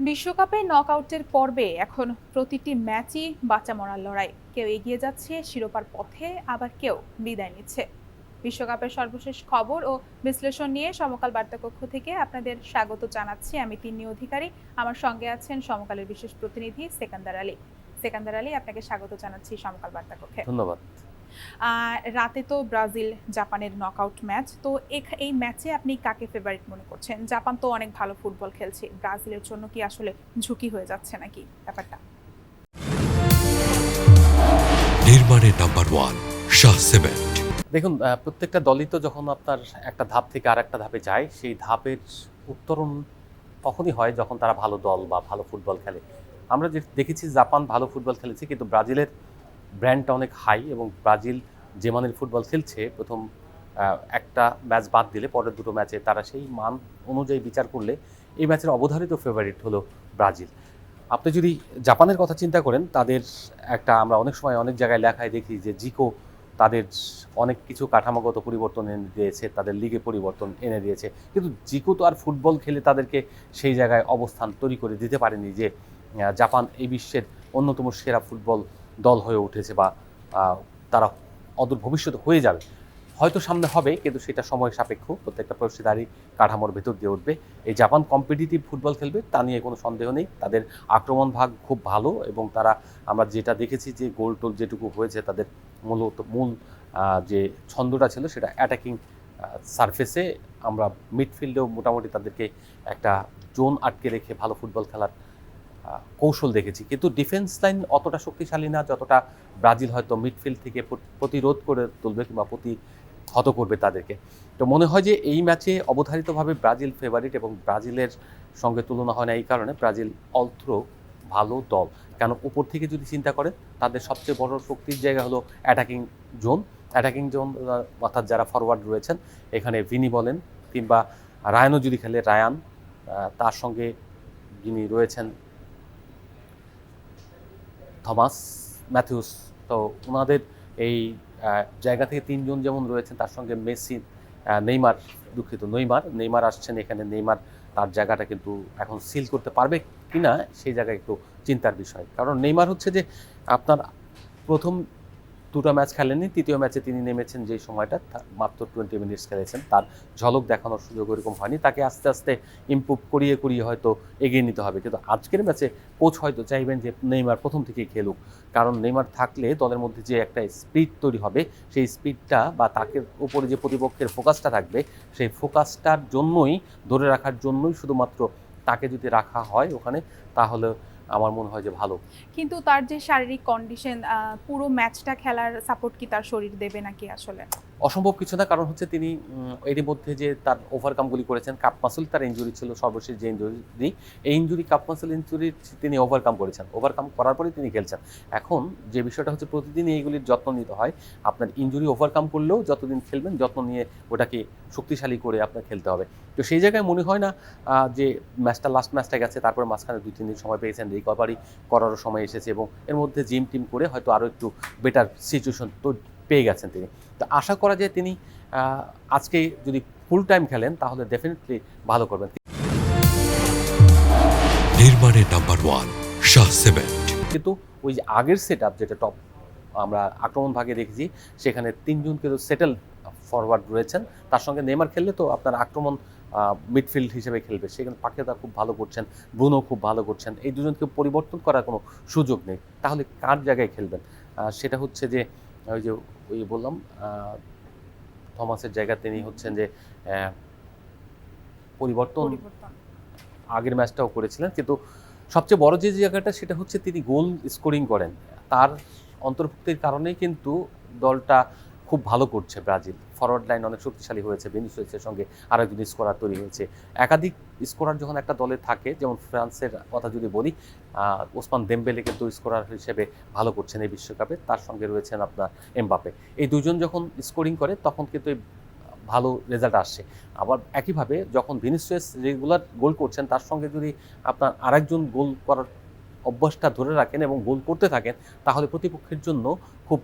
বিশ্বকাপে নকআউটের পর্বে এখন প্রতিটি ম্যাচই বাঁচা মরার লড়াই। কেউ এগিয়ে যাচ্ছে শিরোপার পথে, আবার কেউ বিদায় নিচ্ছে। বিশ্বকাপের সর্বশেষ খবর ও বিশ্লেষণ নিয়ে সমকাল বার্তা কক্ষ থেকে আপনাদের স্বাগত জানাচ্ছি আমি তিন্নি অধিকারী। আমার সঙ্গে আছেন সমকালের বিশেষ প্রতিনিধি সেকান্দার আলী। সেকান্দার আলী, আপনাকে স্বাগত জানাচ্ছি সমকাল বার্তা কক্ষে। ধন্যবাদ। রাতে তো ব্রাজিল জাপানের নকআউট ম্যাচ, তো এই ম্যাচে আপনি কাকে ফেভারিট মনে করছেন? জাপান তো অনেক ভালো ফুটবল খেলছে, ব্রাজিলের জন্য কি আসলে ঝুঁকি হয়ে যাচ্ছে নাকি ব্যাপারটা? নির্মাণের নাম্বার 1 শাহ সিমেন্ট। দেখুন, প্রত্যেকটা দলই তো যখন আপনার একটা ধাপ থেকে আর একটা ধাপে যায়, সেই ধাপের উত্তরণ তখনই হয় যখন তারা ভালো দল বা ভালো ফুটবল খেলে। আমরা যে দেখেছি জাপান ভালো ফুটবল খেলেছে, কিন্তু ব্রাজিলের ব্র্যান্ডটা অনেক হাই এবং ব্রাজিল যে মানের ফুটবল খেলছে, প্রথম একটা ম্যাচ বাদ দিলে পরের দুটো ম্যাচে তারা সেই মান অনুযায়ী বিচার করলে এই ম্যাচের অবধারিত ফেভারিট হলো ব্রাজিল। আপনি যদি জাপানের কথা চিন্তা করেন, তাদের একটা আমরা অনেক সময় অনেক জায়গায় লেখায় দেখি যে জিকো তাদের অনেক কিছু কাঠামোগত পরিবর্তন এনে দিয়েছে, তাদের লিগে পরিবর্তন এনে দিয়েছে, কিন্তু জিকো তো আর ফুটবল খেলে তাদেরকে সেই জায়গায় অবস্থান তৈরি করে দিতে পারেনি যে জাপান এই বিশ্বের অন্যতম সেরা ফুটবল দল হয়ে উঠেছে বা তারা অদূর ভবিষ্যতে হয়ে যাবে। হয়তো সামনে হবে, কিন্তু সেটা সময় সাপেক্ষ, প্রত্যেকটা প্রতিষ্ঠাদারি কাঠামোর ভেতর দিয়ে উঠবে। এই জাপান কম্পিটিটিভ ফুটবল খেলবে তা নিয়ে কোনো সন্দেহ নেই। তাদের আক্রমণ ভাগ খুব ভালো এবং তারা আমরা যেটা দেখেছি যে গোল টোল যেটুকু হয়েছে, তাদের মূল যে ছন্দটা ছিল সেটা অ্যাটাকিং সারফেসে। আমরা মিডফিল্ডেও মোটামুটি তাদেরকে একটা জোন আটকে রেখে ভালো ফুটবল খেলার কৌশল দেখেছি, কিন্তু ডিফেন্স লাইন অতটা শক্তিশালী না যতটা ব্রাজিল হয়তো মিডফিল্ড থেকে প্রতিরোধ করে তুলবে কিংবা প্রতিহত করবে তাদেরকে। তো মনে হয় যে এই ম্যাচে অবধারিতভাবে ব্রাজিল ফেভারিট, এবং ব্রাজিলের সঙ্গে তুলনা হয় না এই কারণে ব্রাজিল অলথ্রো ভালো দল। কেন, উপর থেকে যদি চিন্তা করেন, তাদের সবচেয়ে বড় শক্তির জায়গা হলো অ্যাটাকিং জোন অর্থাৎ যারা ফরওয়ার্ড রয়েছেন, এখানে ভিনি বলেন কিংবা রায়ানও যদি খেলে রায়ান, তার সঙ্গে যিনি রয়েছেন থমাস ম্যাথিউস, তো ওনাদের এই জায়গা থেকে তিনজন যেমন রয়েছেন, তার সঙ্গে মেসি, নেইমার আসছেন এখানে। নেইমার তার জায়গাটা কিন্তু এখন সিল করতে পারবে কিনা সেই জায়গায় একটু চিন্তার বিষয়, কারণ নেইমার হচ্ছে যে আপনার প্রথম দুটো ম্যাচ খেলেননি, তৃতীয় ম্যাচে তিনি নেমেছেন যে সময়টা মাত্র 20 মিনিটস খেলেছেন, তার ঝলক দেখানোর সুযোগ এরকম হয়নি। তাকে আস্তে আস্তে ইমপ্রুভ করিয়ে হয়তো এগিয়ে নিতে হবে, কিন্তু আজকের ম্যাচে কোচ হয়তো চাইবেন যে নেইমার প্রথম থেকেই খেলুক, কারণ নেইমার থাকলে দলের মধ্যে যে একটা স্পিড তৈরি হবে, সেই স্পিডটা বা তাকে উপরে যে প্রতিপক্ষের ফোকাসটা থাকবে, সেই ফোকাসটার জন্যই, ধরে রাখার জন্যই শুধুমাত্র তাকে যদি রাখা হয় ওখানে, তাহলে আমার মনে হয় যে ভালো। কিন্তু তার যে শারীরিক কন্ডিশন, পুরো ম্যাচটা খেলার সাপোর্ট কি তার শরীর দেবে নাকি আসলে? অসম্ভব কিছু না, কারণ হচ্ছে তিনি এরই মধ্যে যে তার ওভারকামগুলি করেছেন, কাপ মাসল তার ইঞ্জুরি ছিল সর্বশেষ যে ইঞ্জুরি, এই ইঞ্জুরি কাপ মাসল ইঞ্জুরি তিনি ওভারকাম করার পরে তিনি খেলছেন। এখন যে বিষয়টা হচ্ছে প্রতিদিন এইগুলির যত্ন নিতে হয়। আপনার ইঞ্জুরি ওভারকাম করলেও যতদিন খেলবেন যত্ন নিয়ে ওটাকে শক্তিশালী করে আপনার খেলতে হবে। তো সেই জায়গায় মনে হয় না যে লাস্ট ম্যাচটা গেছে, তারপরে মাঝখানে 2-3 দিন সময় পেয়েছেন, রিকভারি করারও সময় এসেছে এবং এর মধ্যে জিম টিম করে হয়তো আরও একটু বেটার সিচুয়েশন তো পেয়ে গেছেন তিনি। তো আশা করা যায় তিনি আজকে যদি ফুল টাইম খেলেন তাহলে ডেফিনেটলি ভালো করবেন। নির্মাণের নাম্বার 1 শাহ সিমেন্ট। কিন্তু ওই যে আগের সেটআপ যেটা টপ আমরা আক্রমণ ভাগে দেখেছি, সেখানে তিনজন কিন্তু সেটেল ফরওয়ার্ড রয়েছেন, তার সঙ্গে নেইমার খেললে তো আপনার আক্রমণ মিডফিল্ড হিসেবে খেলবে, সেখানে পাকেতা খুব ভালো করছেন, ব্রুনো খুব ভালো করছেন, এই দুজনকে পরিবর্তন করার কোনো সুযোগ নেই। তাহলে কার জায়গায় খেলবেন? সেটা হচ্ছে যে ওই বললাম থমাসের জায়গায় তিনি হচ্ছেন যে পরিবর্তন আগের ম্যাচটাও করেছিলেন, কিন্তু সবচেয়ে বড় যে জায়গাটা সেটা হচ্ছে তিনি গোল স্কোরিং করেন। তার অন্তর্ভুক্তির কারণেই কিন্তু দলটা খুব ভালো করছে ব্রাজিল। ফরওয়ার্ড লাইন অনেক শক্তিশালী হয়েছে, ভিনিসিয়াসের সঙ্গে আরেকজন স্কোরার তৈরি হয়েছে। একাধিক স্কোরার যখন একটা দলে থাকে, যেমন ফ্রান্সের কথা যদি বলি, ওসমান দেমবেলে কিন্তু স্কোরার হিসেবে ভালো করছেন এই বিশ্বকাপে, তার সঙ্গে রয়েছেন আপনার এমবাপে। এই দুজন যখন স্কোরিং করে তখন কিন্তু ভালো রেজাল্ট আসছে। আবার একইভাবে যখন ভিনিসিয়াস রেগুলার গোল করছেন, তার সঙ্গে যদি আপনার আরেকজন গোল করার অভ্যাসটা ধরে রাখেন এবং গোল করতে থাকেন, তাহলে প্রতিপক্ষের জন্য খুব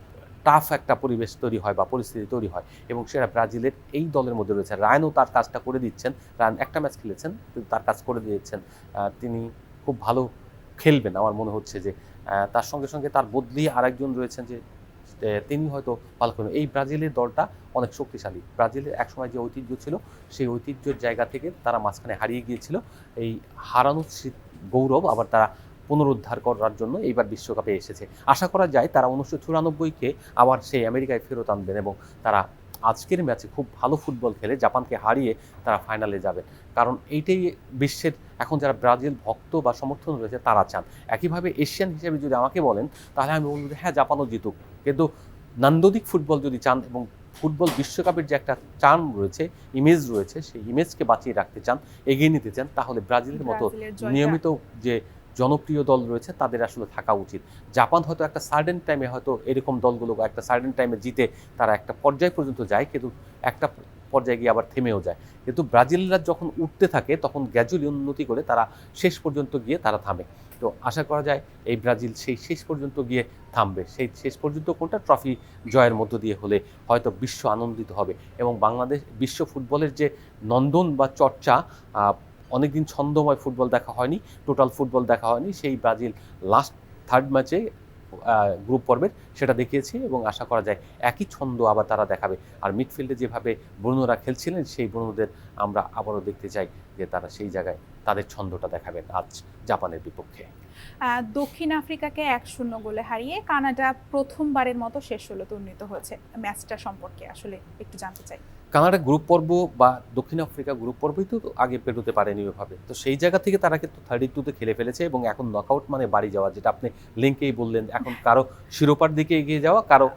টাফ একটা পরিবেশ তৈরি হয় বা পরিস্থিতি তৈরি হয়, এবং সেটা ব্রাজিলের এই দলের মধ্যে রয়েছে। রায়ানও তার কাজটা করে দিচ্ছেন। রায়ান একটা ম্যাচ খেলেছেন কিন্তু তার কাজ করে দিয়েছেন। তিনি খুব ভালো খেলবেন আমার মনে হচ্ছে যে তার সঙ্গে সঙ্গে তার বদলি আরেকজন রয়েছেন যে তিনি হয়তো ভালো করবেন। এই ব্রাজিলের দলটা অনেক শক্তিশালী। ব্রাজিলের একসময় যে ঐতিহ্য ছিল সেই ঐতিহ্যের জায়গা থেকে তারা মাঝখানে হারিয়ে গিয়েছিল। এই হারানোর গৌরব আবার তারা পুনরুদ্ধার করার জন্য এইবার বিশ্বকাপে এসেছে। আশা করা যায় তারা 1994-কে আবার সেই আমেরিকায় ফেরত আনবেন এবং তারা আজকের ম্যাচে খুব ভালো ফুটবল খেলে জাপানকে হারিয়ে তারা ফাইনালে যাবেন। কারণ এইটাই বিশ্বের এখন যারা ব্রাজিল ভক্ত বা সমর্থন রয়েছে তারা চান। একইভাবে এশিয়ান হিসেবে যদি আমাকে বলেন তাহলে আমি বলব যে হ্যাঁ, জাপানও জিতুক, কিন্তু নান্দনিক ফুটবল যদি চান এবং ফুটবল বিশ্বকাপের যে একটা চান রয়েছে, ইমেজ রয়েছে, সেই ইমেজকে বাঁচিয়ে রাখতে চান, এগিয়ে নিতে চান, তাহলে ব্রাজিলের মতো নিয়মিত যে জনপ্রিয় দল রয়েছে তাদের আসলে থাকা উচিত। জাপান হয়তো একটা সার্টেন টাইমে হয়তো এরকম দলগুলো একটা সার্টেন টাইমে জিতে তারা একটা পর্যায় পর্যন্ত যায়, কিন্তু একটা পর্যায়ে গিয়ে আবার থেমেও যায়। কিন্তু ব্রাজিলরা যখন উঠতে থাকে তখন গ্র্যাজুয়ালি উন্নতি করে তারা শেষ পর্যন্ত গিয়ে তারা থামে। তো আশা করা যায় এই ব্রাজিল সেই শেষ পর্যন্ত গিয়ে থামবে। সেই শেষ পর্যন্ত কোনটা ট্রফি জয়ের মধ্য দিয়ে হলে হয়তো বিশ্ব আনন্দিত হবে এবং বাংলাদেশ বিশ্ব ফুটবলের যে নন্দন বা চর্চা, অনেকদিন ছন্দময় ফুটবল দেখা হয়নি, টোটাল ফুটবল দেখা হয়নি, সেই ব্রাজিল লাস্ট থার্ড ম্যাচে গ্রুপ পর্বের সেটা দেখিয়েছে এবং আশা করা যায় একই ছন্দ আবার তারা দেখাবে। আর মিডফিল্ডে যেভাবে ব্রুনোরা খেলছিলেন সেই ব্রুনোদের আমরা আবারও দেখতে চাই যে তারা সেই জায়গায় তাদের ছন্দটা দেখাবেন আজ জাপানের বিপক্ষে। দক্ষিণ আফ্রিকাকে 1-0 গোলে হারিয়ে কানাডা প্রথমবারের মতো শেষ 16-তে উন্নীত হয়েছে। ম্যাচটা সম্পর্কে আসলে একটু জানতে চাই। কানাডা গ্রুপ পর্ব বা দক্ষিণ আফ্রিকা গ্রুপ পর্বই তো আগে পেরোতে পারেনি ওইভাবে, তো সেই জায়গা থেকে তারা কিন্তু 32-তে খেলে ফেলেছে এবং এখন নকআউট মানে বাড়ি যাওয়া, যেটা আপনি লিঙ্কেই বললেন। এখন কারো শিরোপার দিকে এগিয়ে যাওয়া, কারো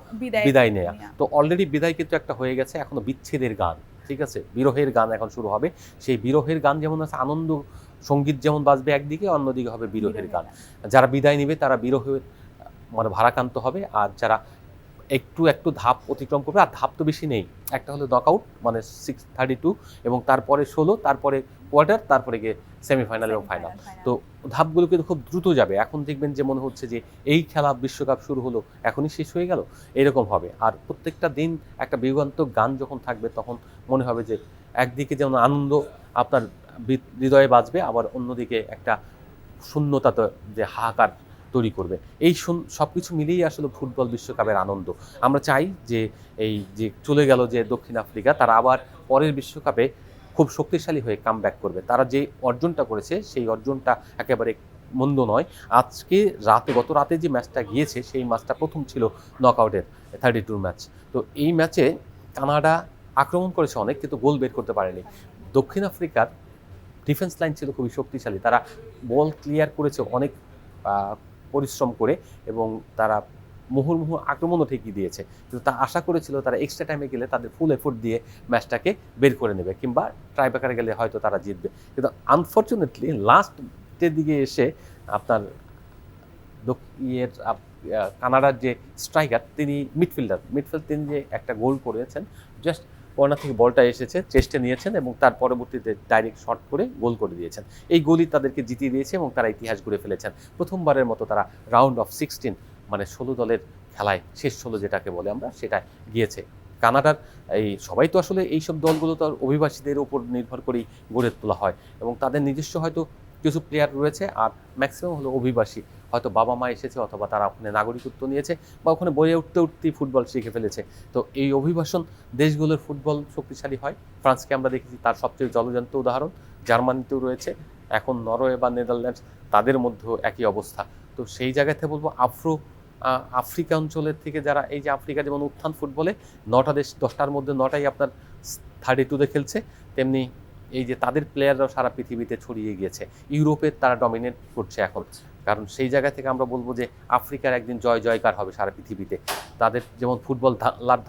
বিদায় নেওয়া। তো অলরেডি বিদায় কিন্তু একটা হয়ে গেছে, এখনো বিচ্ছেদের গান, ঠিক আছে, বিরহের গান এখন শুরু হবে। সেই বিরহের গান যেমন আছে, আনন্দ সঙ্গীত যেমন বাজবে একদিকে, অন্যদিকে হবে বিরহের গান। যারা বিদায় নেবে তারা বিরহের মানে ভারাক্রান্ত হবে, আর যারা একটু একটু ধাপ অতিক্রম করবে, আর ধাপ তো বেশি নেই, একটা হলো নকআউট মানে 32 এবং তারপরে 16, তারপরে কোয়ার্টার, তারপরে গিয়ে সেমিফাইনাল এবং ফাইনাল। তো ধাপগুলো কিন্তু খুব দ্রুত যাবে। এখন দেখবেন যে মনে হচ্ছে যে এই খেলা বিশ্বকাপ শুরু হলো এখনই শেষ হয়ে গেল, এরকম হবে। আর প্রত্যেকটা দিন একটা বিভ্রান্ত গান যখন থাকবে তখন মনে হবে যে একদিকে যেমন আনন্দ আপনার হৃদয়ে বাজবে, আবার অন্যদিকে একটা শূন্যতা যে হাহাকার তৈরি করবে। এই সব কিছু মিলিয়েই আসলে ফুটবল বিশ্বকাপের আনন্দ। আমরা চাই যে এই যে চলে গেল যে দক্ষিণ আফ্রিকা, তারা আবার পরের বিশ্বকাপে খুব শক্তিশালী হয়ে কামব্যাক করবে। তারা যে অর্জনটা করেছে সেই অর্জনটা একেবারে মন্দ নয়। আজকে গত রাতে যে ম্যাচটা গিয়েছে সেই ম্যাচটা প্রথম ছিল নকআউটের 32 ম্যাচ। তো এই ম্যাচে কানাডা আক্রমণ করেছে অনেক, কিন্তু গোল বের করতে পারেনি। দক্ষিণ আফ্রিকার ডিফেন্স লাইন ছিল খুবই শক্তিশালী, তারা বল ক্লিয়ার করেছে অনেক পরিশ্রম করে এবং তারা মুহুর্মুহু আক্রমণও ঠিকই দিয়েছে। কিন্তু তা আশা করেছিল তারা এক্সট্রা টাইমে গেলে তাদের ফুল এফোর্ট দিয়ে ম্যাচটাকে বের করে নেবে, কিংবা ট্রাইব্রেকারে গেলে হয়তো তারা জিতবে। কিন্তু আনফর্চুনেটলি লাস্টের দিকে এসে আপনার কানাডার যে স্ট্রাইকার, তিনি মিডফিল্ড তিনি যে একটা গোল করেছেন, জাস্ট কর্নার থেকে বলটা এসেছে, চেস্টে নিয়েছেন এবং তার পরবর্তীতে ডাইরেক্ট শট করে গোল করে দিয়েছেন। এই গোলই তাদেরকে জিতিয়ে দিয়েছে এবং তারা ইতিহাস গড়ে ফেলেছেন। প্রথমবারের মতো তারা রাউন্ড অফ 16 মানে 16 দলের খেলায় শেষ 16 যেটাকে বলে আমরা, সেটা গিয়েছে। কানাডার এই সবাই তো আসলে এইসব দলগুলো তো অভিবাসীদের উপর নির্ভর করেই গড়ে তোলা হয় এবং তাদের নিজস্ব হয়তো কিছু প্লেয়ার রয়েছে, আর ম্যাক্সিমাম হলো অভিবাসী, হয়তো বাবা মা এসেছে অথবা তারা ওখানে নাগরিকত্ব নিয়েছে বা ওখানে বয়ে উঠতেই ফুটবল শিখে ফেলেছে। তো এই অভিবাসন দেশগুলোর ফুটবল শক্তিশালী হয়। ফ্রান্সকে আমরা দেখেছি তার সবচেয়ে জলজান্ত উদাহরণ, জার্মানিতেও রয়েছে, এখন নরওয়ে বা নেদারল্যান্ডস, তাদের মধ্যেও একই অবস্থা। তো সেই জায়গাতে বলবো আফ্রিকা অঞ্চলের থেকে যারা এই যে আফ্রিকা যেমন উত্থান ফুটবলে 9টা দেশ 10টার মধ্যে 9টাই আপনার 32-তে খেলছে, তেমনি এই যে তাদের প্লেয়াররাও সারা পৃথিবীতে ছড়িয়ে গিয়েছে। ইউরোপের তারা ডমিনেট করছে এখন, কারণ সেই জায়গা থেকে আমরা বলবো যে আফ্রিকার একদিন জয়কার হবে সারা পৃথিবীতে। তাদের যেমন ফুটবল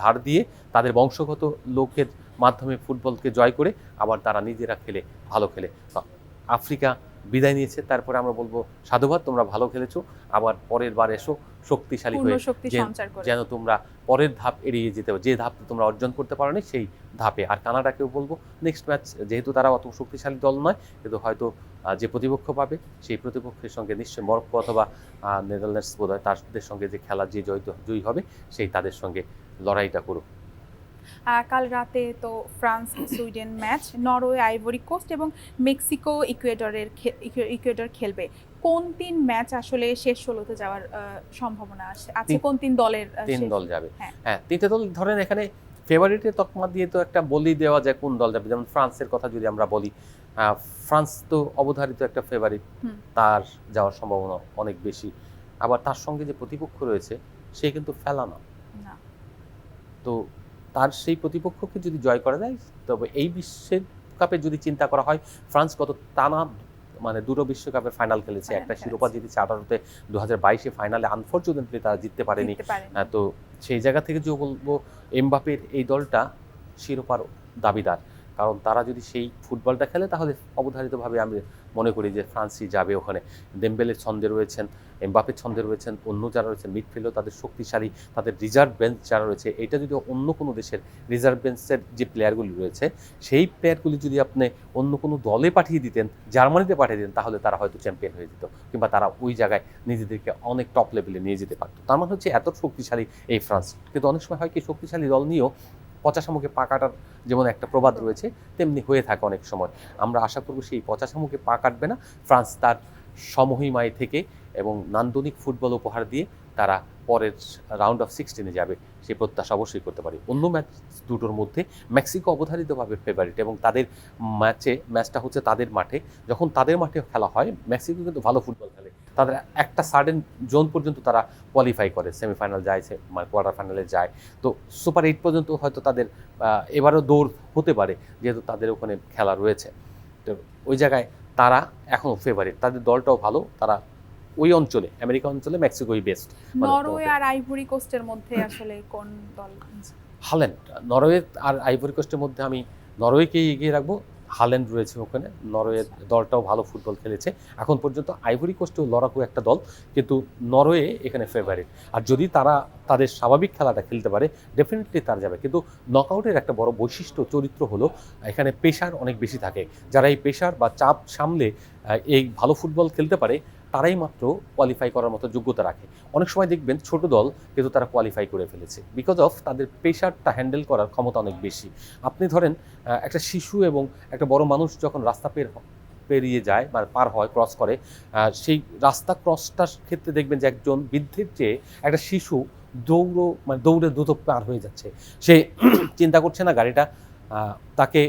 ধার দিয়ে তাদের বংশগত লোকের মাধ্যমে ফুটবলকে জয় করে আবার তারা নিজেরা খেলে ভালো খেলে আফ্রিকা বিদায় নিয়েছে। তারপরে আমরা বলবো সাধুবাদ, তোমরা ভালো খেলেছো, আবার পরের বার এসো শক্তিশালী হয়ে, যেন তোমরা পরের ধাপ এড়িয়ে যেতে পারো, যে ধাপটা তোমরা অর্জন করতে পারোনি সেই ধাপে। আর কানাডাকেও বলবো নেক্সট ম্যাচ, যেহেতু তারা অত শক্তিশালী দল নয়, কিন্তু হয়তো যে প্রতিপক্ষ পাবে সেই প্রতিপক্ষের সঙ্গে নিশ্চয়ই মরক্কো অথবা নেদারল্যান্ডস বোধ হয়, তাদের সঙ্গে যে খেলা যে জয়ী হবে সেই তাদের সঙ্গে লড়াইটা করুক। কাল রাতে তো France Sweden match, Norway Ivory Coast এবং মেক্সিকো ইকুয়েডর খেলবে। কোন তিন ম্যাচ আসলে শেষ 16-তে যাওয়ার সম্ভাবনা আছে? কোন তিন দলের তিন দল যাবে? হ্যাঁ, হ্যাঁ, তিনটে দল ধরেন এখানে ফেভারিটের তকমা দিয়ে তো একটা বলি দেওয়া যায় কোন দল যাবে। যেমন ফ্রান্সের কথা যদি আমরা বলি, ফ্রান্স তো অবধারিত একটা ফেভারিট, তার যাওয়ার সম্ভাবনা অনেক বেশি। আবার তার সঙ্গে যে প্রতিপক্ষ রয়েছে সে কিন্তু ফেলানো, তো তার সেই প্রতিপক্ষকে যদি জয় করা যায়, তবে এই বিশ্বকাপে যদি চিন্তা করা হয়, ফ্রান্স গত টানা মানে দুটো বিশ্বকাপের ফাইনাল খেলেছে, একটা শিরোপা জিতেছে 18-তে, 2022-এ ফাইনালে আনফরচুনেটলি তারা জিততে পারেনি। তো সেই জায়গা থেকে যে বলবো এমবাপের এই দলটা শিরোপার দাবিদার, কারণ তারা যদি সেই ফুটবলটা খেলে তাহলে অবধারিতভাবে আমি মনে করি যে ফ্রান্সই যাবে ওখানে। দেমবেলের ছন্দে রয়েছেন, এমবাপের ছন্দে রয়েছেন, অন্য যারা রয়েছেন মিডফিল্ডও তাদের শক্তিশালী, তাদের রিজার্ভ বেঞ্চ যারা রয়েছে, এটা যদি অন্য কোনো দেশের রিজার্ভ বেঞ্চের যে প্লেয়ারগুলি রয়েছে সেই প্লেয়ারগুলি যদি আপনি অন্য কোনো দলে পাঠিয়ে দিতেন, জার্মানিতে পাঠিয়ে দিতেন, তাহলে তারা হয়তো চ্যাম্পিয়ন হয়ে যেত, কিংবা তারা ওই জায়গায় নিজেদেরকে অনেক টপ লেভেলে নিয়ে যেতে পারতো। তার মানে হচ্ছে এত শক্তিশালী এই ফ্রান্স। কিন্তু অনেক সময় হয় কি, শক্তিশালী দল নিয়েও পচা শামুকে পা কাটার যেমন একটা প্রবাদ রয়েছে, তেমনি হয়ে থাকে অনেক সময়। আমরা আশা করব সেই পচা শামুকে পা কাটবে না, ফ্রান্স তার সমহিমায় থেকে এবং নান্দনিক ফুটবল উপহার দিয়ে তারা পরের রাউন্ড অফ 16-এ যাবে, সেই প্রত্যাশা অবশ্যই করতে পারি। অন্য ম্যাচ দুটোর মধ্যে মেক্সিকো অবধারিতভাবে ফেভারিট, এবং তাদের ম্যাচটা হচ্ছে তাদের মাঠে। যখন তাদের মাঠে খেলা হয়, মেক্সিকো কিন্তু ভালো ফুটবল খেলে, তাদের একটা সার্টেন জোন পর্যন্ত তারা কোয়ালিফাই করে, সেমিফাইনাল যায়, মানে কোয়ার্টার ফাইনালে যায়। তো সুপার 8 পর্যন্ত হয়তো তাদের এবারও দৌড় হতে পারে, যেহেতু তাদের ওখানে খেলা রয়েছে। তো ওই জায়গায় তারা এখনও ফেভারিট, তাদের দলটাও ভালো। তারা ওই অঞ্চলে, আমেরিকা অঞ্চলে মেক্সিকোই বেস্ট। নরওয়ে আর আইভরি কোস্টের মধ্যে আসলে কোন দল? হাল্যান্ড। নরওয়ে আর আইভরি কোস্টের মধ্যে আমি নরওয়েকেই এগিয়ে রাখবো। হাল্যান্ড রয়েছে ওখানে, নরওয়ের দলটাও ভালো ফুটবল খেলেছে এখন পর্যন্ত। আইভরি কোস্টেও লড়াকু একটা দল, কিন্তু নরওয়ে এখানে ফেভারিট। আর যদি তারা তাদের স্বাভাবিক খেলাটা খেলতে পারে, ডেফিনেটলি তারা যাবে। কিন্তু নকআউটের একটা বড় বৈশিষ্ট্য চরিত্র হলো এখানে প্রেশার অনেক বেশি থাকে। যারা এই প্রেশার বা চাপ সামলে এই ভালো ফুটবল খেলতে পারে, তারাই মাত্র কোয়ালিফাই করার মতো যোগ্যতা রাখে। অনেক সময় দেখবেন ছোট দল কিন্তু তারা কোয়ালিফাই করে ফেলেছে, বিকজ অফ তাদের প্রেশারটা হ্যান্ডেল করার ক্ষমতা অনেক বেশি। আপনি ধরেন একটা শিশু এবং একটা বড় মানুষ যখন রাস্তা পেরিয়ে যায় বা পার হয়, ক্রস করে, সেই রাস্তা ক্রসটার ক্ষেত্রে দেখবেন যে একজন বৃদ্ধের চেয়ে একটা শিশু দৌড়ে দ্রুত পার হয়ে যাচ্ছে। সে চিন্তা করছে না গাড়িটা তাকে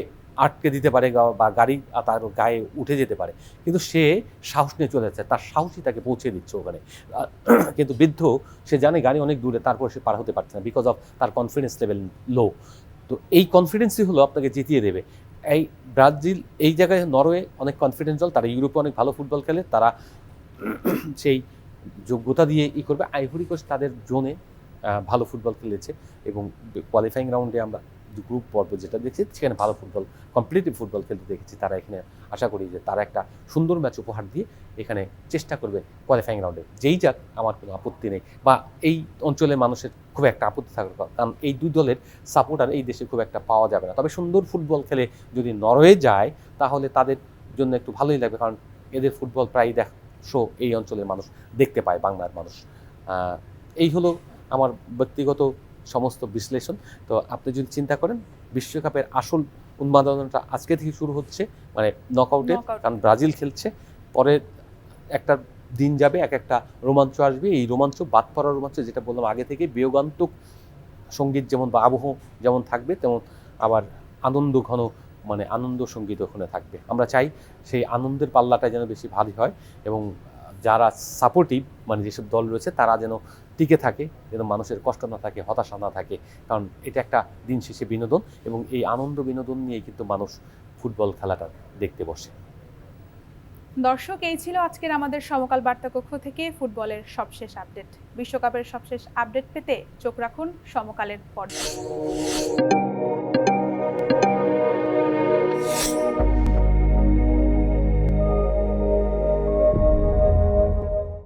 আটকে দিতে পারে বা গাড়ি তার গায়ে উঠে যেতে পারে, কিন্তু সে সাহস নিয়ে চলে যাচ্ছে, তার সাহসই তাকে পৌঁছে দিচ্ছে ওখানে। কিন্তু বৃদ্ধ, সে জানে গাড়ি অনেক দূরে, তারপর সে পার হতে পারছে না, বিকজ অফ তার কনফিডেন্স লেভেল লো। তো এই কনফিডেন্সই হলো আপনাকে জিতিয়ে দেবে। এই ব্রাজিল, এই জায়গায় নরওয়ে অনেক কনফিডেন্স দল, তারা ইউরোপে অনেক ভালো ফুটবল খেলে, তারা সেই যোগ্যতা দিয়ে করবে। আইভরি কোস্ট তাদের জোনে ভালো ফুটবল খেলেছে, এবং কোয়ালিফাইং রাউন্ডে আমরা গ্রুপ পর্ব যেটা দেখছি সেখানে ভালো ফুটবল, কমপ্লিটিভ ফুটবল খেলতে দেখেছি। তারা এখানে আশা করি যে তারা একটা সুন্দর ম্যাচ উপহার দিয়ে এখানে চেষ্টা করবে কোয়ালিফাইং রাউন্ডে। যেই যাক, আমার কোনো আপত্তি নেই, বা এই অঞ্চলের মানুষের খুব একটা আপত্তি থাকার কথা, কারণ এই দুই দলের সাপোর্ট আর এই দেশে খুব একটা পাওয়া যাবে না। তবে সুন্দর ফুটবল খেলে যদি নরওয়ে যায়, তাহলে তাদের জন্য একটু ভালোই লাগবে, কারণ এদের ফুটবল প্রায় শো এই অঞ্চলের মানুষ দেখতে পায়, বাংলার মানুষ। এই হলো আমার ব্যক্তিগত সমস্ত বিশ্লেষণ। তো আপনি যদি চিন্তা করেন, বিশ্বকাপের আসল উন্মাদনাটা আজকে থেকে শুরু হচ্ছে, মানে নকআউটের, কারণ ব্রাজিল খেলছে, পরে একটা দিন যাবে, এক একটা রোমাঞ্চ আসবে। এই রোমাঞ্চ, বাদ পড়ার রোমাঞ্চ, যেটা বললাম আগে থেকে, বিয়োগান্তক সঙ্গীত যেমন বা আবহ যেমন থাকবে, তেমন আবার আনন্দ ঘন, মানে আনন্দ সঙ্গীত ওখানে থাকবে। আমরা চাই সেই আনন্দের পাল্লাটা যেন বেশি ভারী হয়, এবং যারা সাপোর্টিভ, মানে যেসব দল রয়েছে, তারা যেন টিকে থাকে, যেন মানুষের কষ্ট না থাকে, হতাশা না থাকে, কারণ এটা একটা দিন শেষে বিনোদন, এবং এই আনন্দ বিনোদন নিয়েই কিন্তু মানুষ ফুটবল খেলাটা দেখতে বসে। দর্শক, এই ছিল আজকের আমাদের সমকাল বার্তা কক্ষ থেকে ফুটবলের সবশেষ আপডেট। বিশ্বকাপের সবশেষ আপডেট পেতে চোখ রাখুন সমকালের পর্দায়।